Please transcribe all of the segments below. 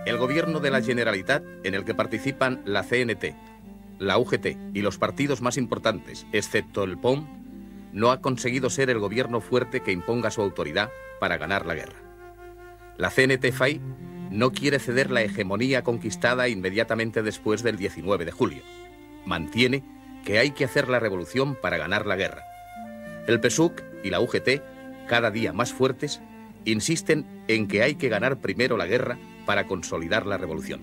El gobierno de la Generalitat, en el que participan la CNT, la UGT y los partidos más importantes, excepto el POM, no ha conseguido ser el gobierno fuerte que imponga su autoridad para ganar la guerra. La CNT-FAI no quiere ceder la hegemonía conquistada inmediatamente después del 19 de julio. Mantiene que hay que hacer la revolución para ganar la guerra. El PSUC y la UGT, cada día más fuertes, insisten en que hay que ganar primero la guerra para consolidar la revolución.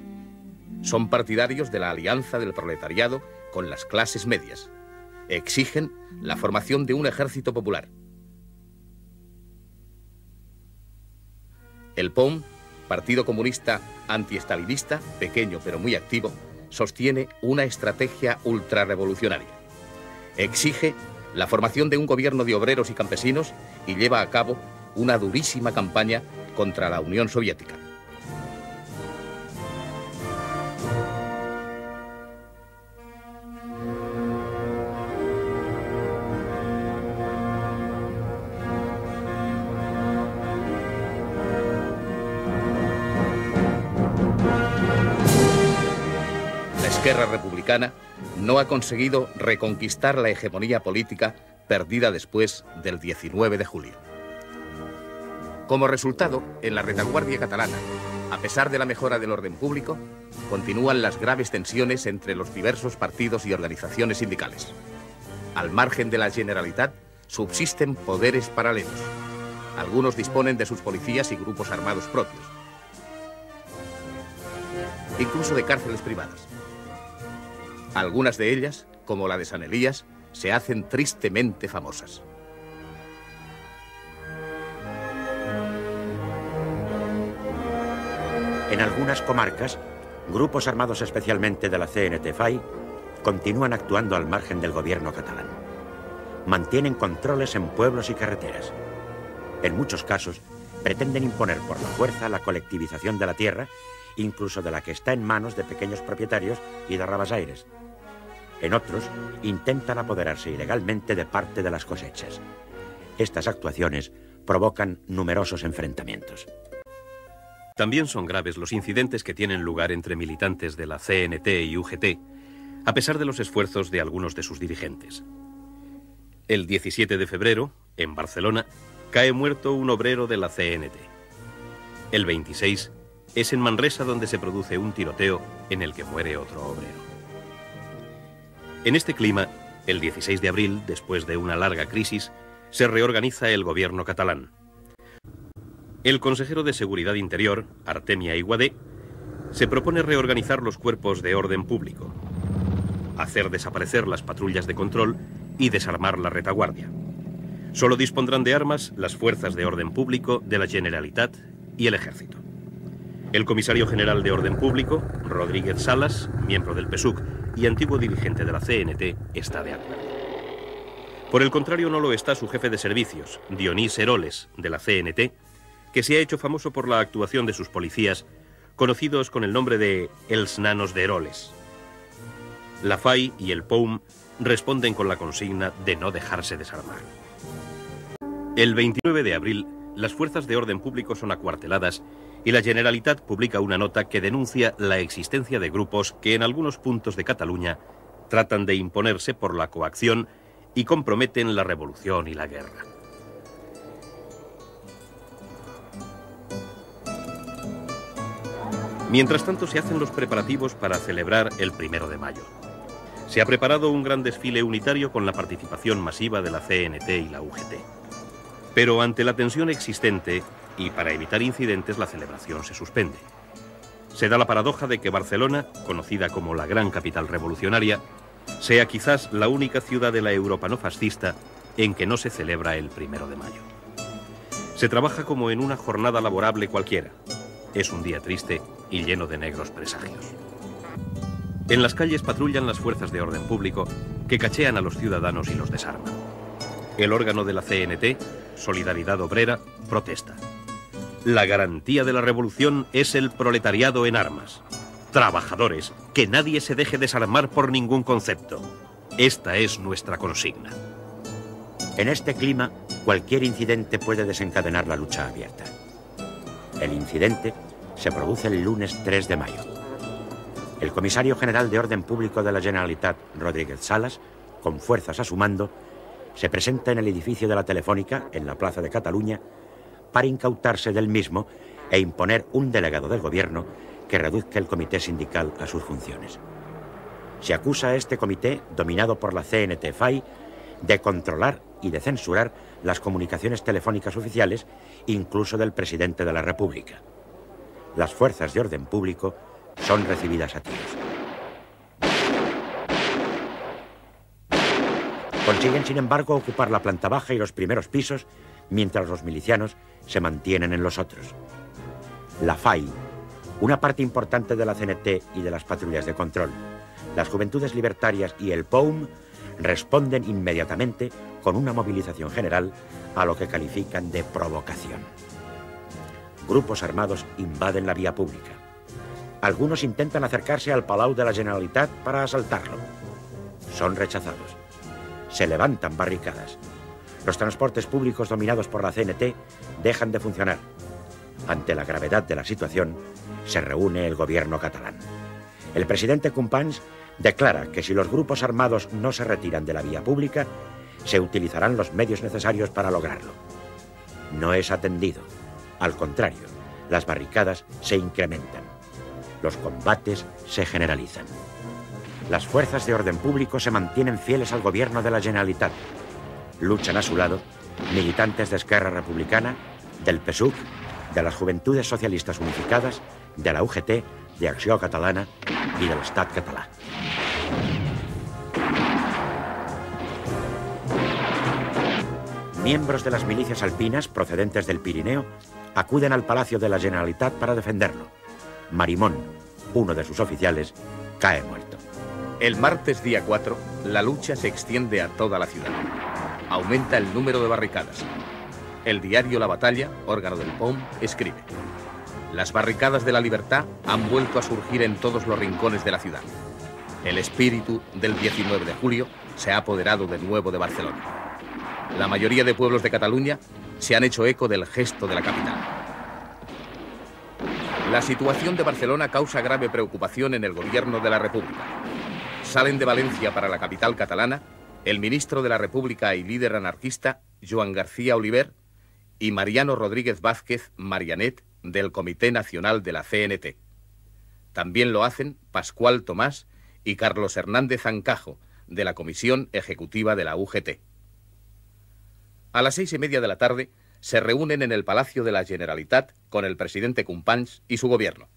Son partidarios de la alianza del proletariado con las clases medias. Exigen la formación de un ejército popular. El POM, Partido Comunista Antiestalinista, pequeño pero muy activo, sostiene una estrategia ultrarrevolucionaria. Exige la formación de un gobierno de obreros y campesinos y lleva a cabo una durísima campaña contra la Unión Soviética. La Esquerra Republicana no ha conseguido reconquistar la hegemonía política perdida después del 19 de julio. Como resultado, en la retaguardia catalana, a pesar de la mejora del orden público, continúan las graves tensiones entre los diversos partidos y organizaciones sindicales. Al margen de la Generalitat subsisten poderes paralelos. Algunos disponen de sus policías y grupos armados propios, incluso de cárceles privadas. Algunas de ellas, como la de San Elías, se hacen tristemente famosas. En algunas comarcas, grupos armados especialmente de la CNT-FAI continúan actuando al margen del gobierno catalán. Mantienen controles en pueblos y carreteras. En muchos casos, pretenden imponer por la fuerza la colectivización de la tierra, incluso de la que está en manos de pequeños propietarios y de rabasaires. En otros, intentan apoderarse ilegalmente de parte de las cosechas. Estas actuaciones provocan numerosos enfrentamientos. También son graves los incidentes que tienen lugar entre militantes de la CNT y UGT, a pesar de los esfuerzos de algunos de sus dirigentes. El 17 de febrero, en Barcelona, cae muerto un obrero de la CNT. El 26 es en Manresa donde se produce un tiroteo en el que muere otro obrero. En este clima, el 16 de abril, después de una larga crisis, se reorganiza el gobierno catalán. El consejero de Seguridad Interior, Artemia Aiguadé, se propone reorganizar los cuerpos de orden público, hacer desaparecer las patrullas de control y desarmar la retaguardia. Solo dispondrán de armas las fuerzas de orden público de la Generalitat y el Ejército. El comisario general de Orden Público, Rodríguez Salas, miembro del PSUC y antiguo dirigente de la CNT, está de acuerdo. Por el contrario, no lo está su jefe de servicios, Dionís Eroles, de la CNT, que se ha hecho famoso por la actuación de sus policías, conocidos con el nombre de Els Nanos de Eroles. La FAI y el POUM responden con la consigna de no dejarse desarmar. El 29 de abril, las fuerzas de orden público son acuarteladas y la Generalitat publica una nota que denuncia la existencia de grupos que en algunos puntos de Cataluña tratan de imponerse por la coacción y comprometen la revolución y la guerra. Mientras tanto, se hacen los preparativos para celebrar el 1 de mayo. Se ha preparado un gran desfile unitario con la participación masiva de la CNT y la UGT. Pero ante la tensión existente, y para evitar incidentes, la celebración se suspende. Se da la paradoja de que Barcelona, conocida como la gran capital revolucionaria, sea quizás la única ciudad de la Europa no fascista en que no se celebra el 1 de mayo. Se trabaja como en una jornada laborable cualquiera. Es un día triste y lleno de negros presagios. En las calles patrullan las fuerzas de orden público que cachean a los ciudadanos y los desarman. El órgano de la CNT, Solidaridad Obrera, protesta. La garantía de la revolución es el proletariado en armas. Trabajadores, que nadie se deje desarmar por ningún concepto. Esta es nuestra consigna. En este clima, cualquier incidente puede desencadenar la lucha abierta. El incidente se produce el lunes 3 de mayo. El comisario general de Orden Público de la Generalitat, Rodríguez Salas, con fuerzas a su mando, se presenta en el edificio de la Telefónica, en la Plaza de Cataluña, para incautarse del mismo e imponer un delegado del gobierno que reduzca el comité sindical a sus funciones. Se acusa a este comité, dominado por la CNT-FAI, de controlar y de censurar las comunicaciones telefónicas oficiales, incluso del presidente de la República. Las fuerzas de orden público son recibidas a tiros. Consiguen, sin embargo, ocupar la planta baja y los primeros pisos, mientras los milicianos se mantienen en los otros. La FAI, una parte importante de la CNT y de las patrullas de control, las Juventudes Libertarias y el POUM responden inmediatamente con una movilización general a lo que califican de provocación. Grupos armados invaden la vía pública. Algunos intentan acercarse al Palau de la Generalitat para asaltarlo. Son rechazados. Se levantan barricadas. Los transportes públicos dominados por la CNT dejan de funcionar. Ante la gravedad de la situación, se reúne el gobierno catalán. El presidente Companys declara que si los grupos armados no se retiran de la vía pública, se utilizarán los medios necesarios para lograrlo. No es atendido. Al contrario, las barricadas se incrementan. Los combates se generalizan. Las fuerzas de orden público se mantienen fieles al gobierno de la Generalitat. Luchan a su lado militantes de Esquerra Republicana, del PSUC, de las Juventudes Socialistas Unificadas, de la UGT, de Acció Catalana y del Estat català. Miembros de las milicias alpinas procedentes del Pirineo acuden al Palacio de la Generalitat para defenderlo. Marimón, uno de sus oficiales, cae muerto. El martes día 4, la lucha se extiende a toda la ciudad. Aumenta el número de barricadas. El diario La Batalla, órgano del POUM, escribe: las barricadas de la libertad han vuelto a surgir en todos los rincones de la ciudad. El espíritu del 19 de julio se ha apoderado de nuevo de Barcelona. La mayoría de pueblos de Cataluña se han hecho eco del gesto de la capital. La situación de Barcelona causa grave preocupación en el gobierno de la República. Salen de Valencia para la capital catalana el ministro de la República y líder anarquista, Joan García Oliver, y Mariano Rodríguez Vázquez Marianet, del Comité Nacional de la CNT. También lo hacen Pascual Tomás y Carlos Hernández Ancajo, de la Comisión Ejecutiva de la UGT. A las 6:30 de la tarde se reúnen en el Palacio de la Generalitat con el presidente Companys y su gobierno.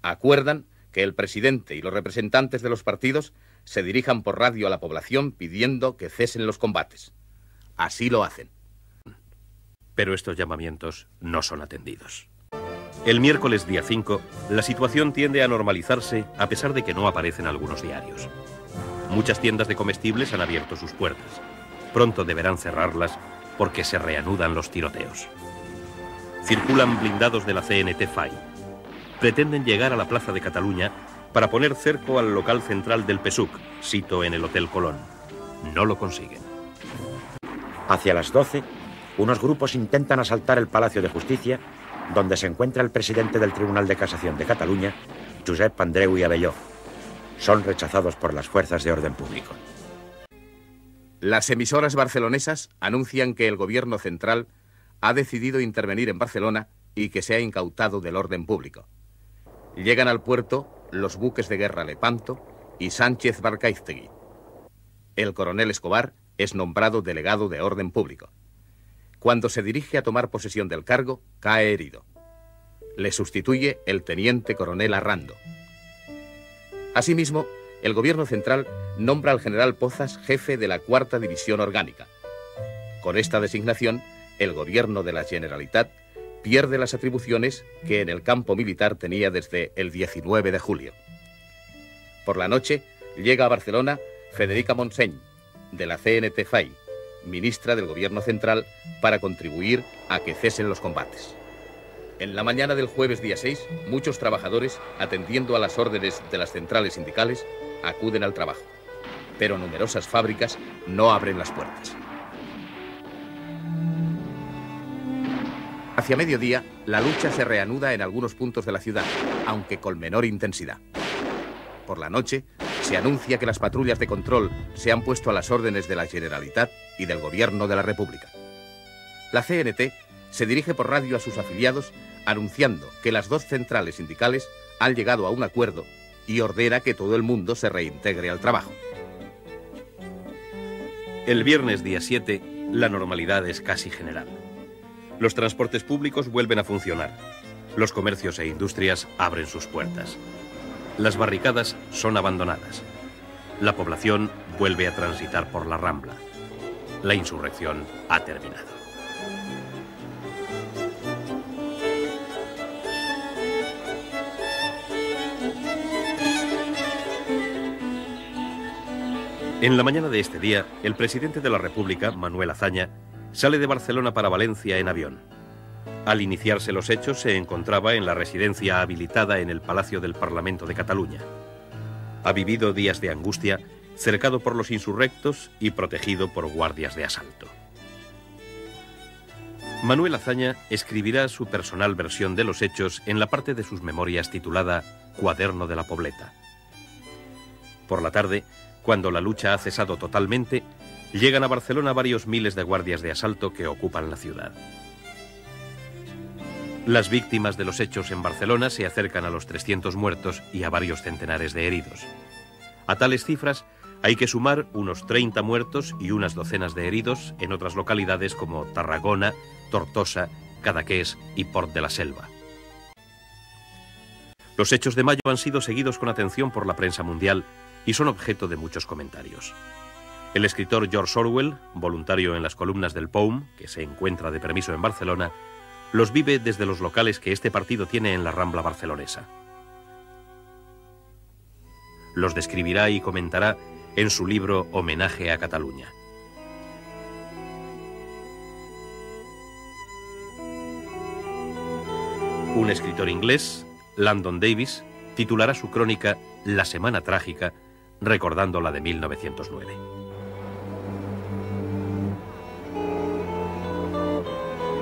Acuerdan que el presidente y los representantes de los partidos se dirijan por radio a la población pidiendo que cesen los combates. Así lo hacen. Pero estos llamamientos no son atendidos. El miércoles día 5, la situación tiende a normalizarse a pesar de que no aparecen algunos diarios. Muchas tiendas de comestibles han abierto sus puertas. Pronto deberán cerrarlas porque se reanudan los tiroteos. Circulan blindados de la CNT-FAI. Pretenden llegar a la Plaza de Cataluña para poner cerco al local central del PSUC, sito en el Hotel Colón. No lo consiguen. Hacia las 12, unos grupos intentan asaltar el Palacio de Justicia, donde se encuentra el presidente del Tribunal de Casación de Cataluña, Josep Andreu i Abelló. Son rechazados por las fuerzas de orden público. Las emisoras barcelonesas anuncian que el gobierno central ha decidido intervenir en Barcelona y que se ha incautado del orden público. Llegan al puerto los buques de guerra Lepanto y Sánchez Barcaiztegui. El coronel Escobar es nombrado delegado de orden público. Cuando se dirige a tomar posesión del cargo, cae herido. Le sustituye el teniente coronel Arrando. Asimismo, el gobierno central nombra al general Pozas jefe de la 4ª División Orgánica. Con esta designación, el gobierno de la Generalitat pierde las atribuciones que en el campo militar tenía desde el 19 de julio. Por la noche, llega a Barcelona Federica Montseny, de la CNT-FAI, ministra del Gobierno Central, para contribuir a que cesen los combates. En la mañana del jueves día 6, muchos trabajadores, atendiendo a las órdenes de las centrales sindicales, acuden al trabajo. Pero numerosas fábricas no abren las puertas. Hacia mediodía, la lucha se reanuda en algunos puntos de la ciudad, aunque con menor intensidad. Por la noche, se anuncia que las patrullas de control se han puesto a las órdenes de la Generalitat y del Gobierno de la República. La CNT se dirige por radio a sus afiliados anunciando que las dos centrales sindicales han llegado a un acuerdo y ordena que todo el mundo se reintegre al trabajo. El viernes día 7, la normalidad es casi general. Los transportes públicos vuelven a funcionar. Los comercios e industrias abren sus puertas. Las barricadas son abandonadas. La población vuelve a transitar por la Rambla. La insurrección ha terminado. En la mañana de este día, el presidente de la República, Manuel Azaña, sale de Barcelona para Valencia en avión. Al iniciarse los hechos, se encontraba en la residencia habilitada en el Palacio del Parlamento de Cataluña. Ha vivido días de angustia, cercado por los insurrectos y protegido por guardias de asalto. Manuel Azaña escribirá su personal versión de los hechos en la parte de sus memorias titulada Cuaderno de la Pobleta. Por la tarde, cuando la lucha ha cesado totalmente, llegan a Barcelona varios miles de guardias de asalto que ocupan la ciudad. Las víctimas de los hechos en Barcelona se acercan a los 300 muertos y a varios centenares de heridos. A tales cifras hay que sumar unos 30 muertos y unas docenas de heridos en otras localidades como Tarragona, Tortosa, Cadaqués y Port de la Selva. Los hechos de mayo han sido seguidos con atención por la prensa mundial y son objeto de muchos comentarios. El escritor George Orwell, voluntario en las columnas del POUM, que se encuentra de permiso en Barcelona, los vive desde los locales que este partido tiene en la Rambla barcelonesa. Los describirá y comentará en su libro Homenaje a Cataluña. Un escritor inglés, Landon Davis, titulará su crónica La Semana Trágica, recordando la de 1909.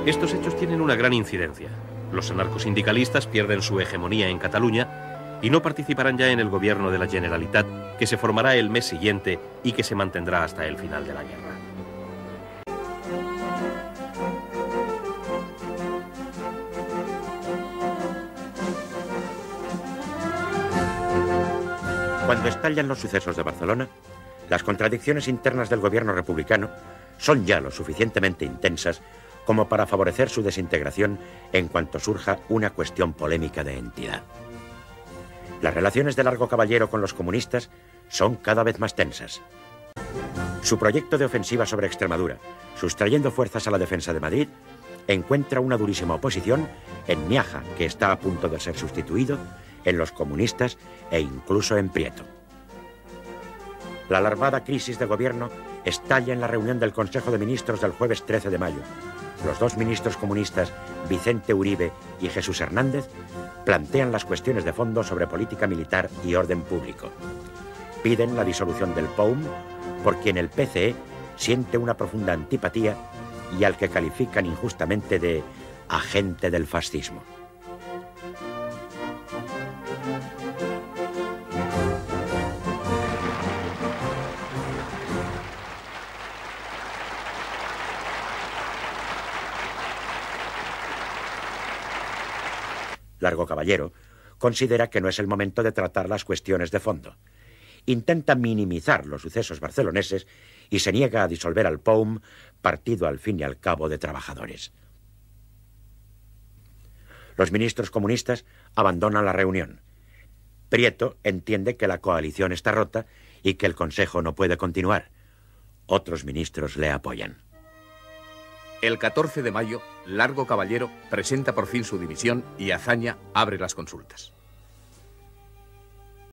Estos hechos tienen una gran incidencia. Los anarcosindicalistas pierden su hegemonía en Cataluña y no participarán ya en el gobierno de la Generalitat, que se formará el mes siguiente y que se mantendrá hasta el final de la guerra. Cuando estallan los sucesos de Barcelona, las contradicciones internas del gobierno republicano son ya lo suficientemente intensas como para favorecer su desintegración en cuanto surja una cuestión polémica de entidad. Las relaciones de Largo Caballero con los comunistas son cada vez más tensas. Su proyecto de ofensiva sobre Extremadura, sustrayendo fuerzas a la defensa de Madrid, encuentra una durísima oposición en Miaja, que está a punto de ser sustituido, en los comunistas e incluso en Prieto. La alarmada crisis de gobierno estalla en la reunión del Consejo de Ministros del jueves 13 de mayo. Los dos ministros comunistas, Vicente Uribe y Jesús Hernández, plantean las cuestiones de fondo sobre política militar y orden público. Piden la disolución del POUM, por quien el PCE siente una profunda antipatía y al que califican injustamente de agente del fascismo. Largo Caballero considera que no es el momento de tratar las cuestiones de fondo. Intenta minimizar los sucesos barceloneses y se niega a disolver al POUM, partido al fin y al cabo de trabajadores. Los ministros comunistas abandonan la reunión. Prieto entiende que la coalición está rota y que el Consejo no puede continuar. Otros ministros le apoyan. El 14 de mayo, Largo Caballero presenta por fin su dimisión y Azaña abre las consultas.